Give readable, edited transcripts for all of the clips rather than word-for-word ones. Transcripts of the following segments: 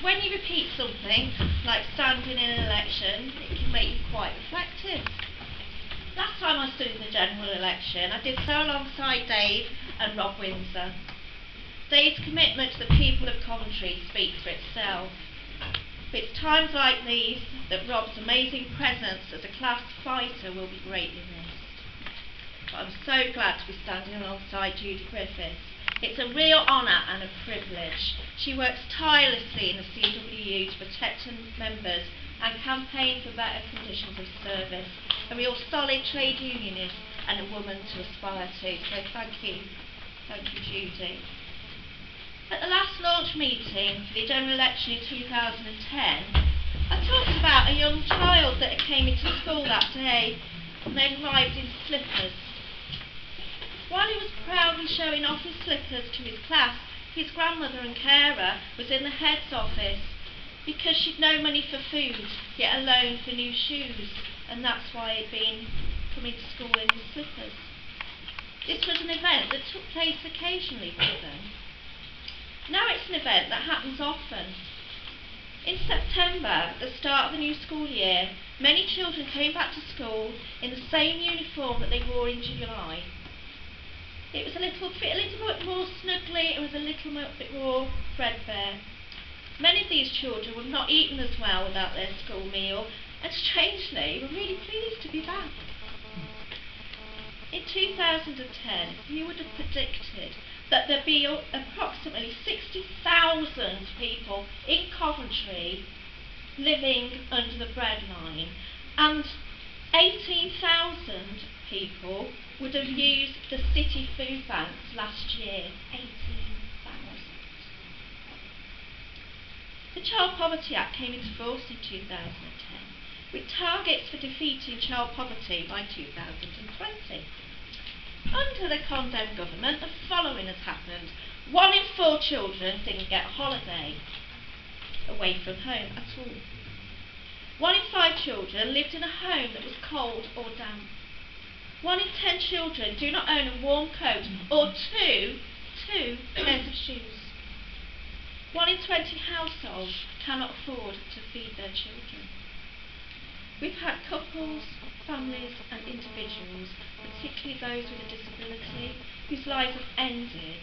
When you repeat something, like standing in an election, it can make you quite reflective. Last time I stood in the general election, I did so alongside Dave and Rob Windsor. Dave's commitment to the people of Coventry speaks for itself. It's times like these that Rob's amazing presence as a class fighter will be greatly missed. But I'm so glad to be standing alongside Judy Griffiths. It's a real honour and a privilege. She works tirelessly in the CWU to protect her members and campaign for better conditions of service. A real solid trade unionist and a woman to aspire to. So thank you. Thank you, Judy. At the last launch meeting for the general election in 2010, I talked about a young child that came into school that day and they'd arrived in slippers. While he was proudly showing off his slippers to his class, his grandmother and carer was in the head's office because she'd no money for food, yet a loan for new shoes, and that's why he'd been coming to school in his slippers. This was an event that took place occasionally for them. Now it's an event that happens often. In September, at the start of the new school year, many children came back to school in the same uniform that they wore in July. It was a little bit more snuggly, it was a little bit more threadbare. Many of these children were not eating as well without their school meal, and strangely were really pleased to be back. In 2010, you would have predicted that there'd be approximately 60,000 people in Coventry living under the breadline, and 18,000 people would have used the city food banks last year. 18,000. The Child Poverty Act came into force in 2010, with targets for defeating child poverty by 2020. Under the condemned government, the following has happened. 1 in 4 children didn't get a holiday away from home at all. 1 in 5 children lived in a home that was cold or damp. 1 in 10 children do not own a warm coat or two pairs of shoes. 1 in 20 households cannot afford to feed their children. We've had couples, families and individuals, particularly those with a disability, whose lives have ended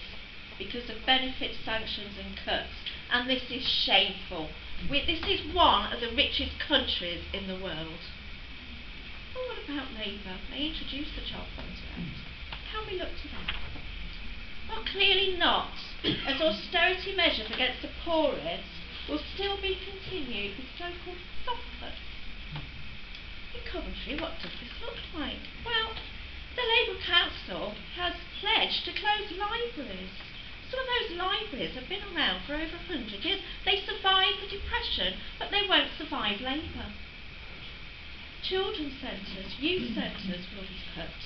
because of benefit sanctions and cuts, and this is shameful. This is one of the richest countries in the world. Well, what about Labour? They introduced the Child Poverty Act. Can we look to that? Well, clearly not, as austerity measures against the poorest will still be continued with so-called soft cuts. In Coventry, what does this look like? Well, the Labour Council has pledged to close libraries. Some of those libraries have been around for over 100 years. They survived the Depression, but they won't survive Labour. Children's centres, youth centres will be cut.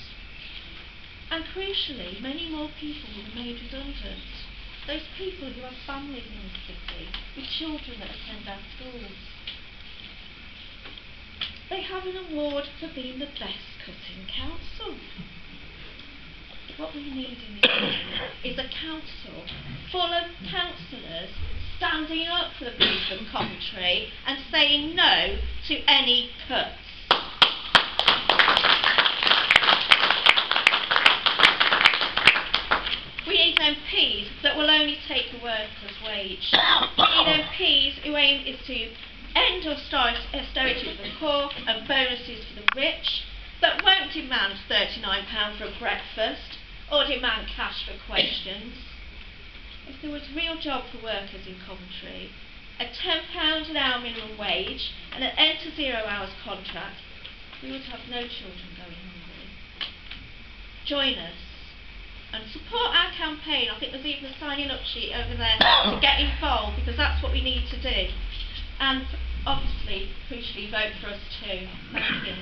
And crucially, many more people will be made redundant. Those people who have families in the city, with children that attend our schools. They have an award for being the best cutting council. What we need in this area is a council full of councillors standing up for the people of Coventry and saying no to any cuts. We need MPs that will only take a worker's wage. We need MPs who aim is to end austerity for the poor and bonuses for the rich, that won't demand £39 for a breakfast or demand cash for questions. If there was a real job for workers in Coventry, a £10 an hour minimum wage and an end to 0 hours contract, we would have no children going hungry. Join us and support our campaign. I think there's even a signing up sheet over there to get involved, because that's what we need to do. And obviously, crucially, vote for us too. Thank you.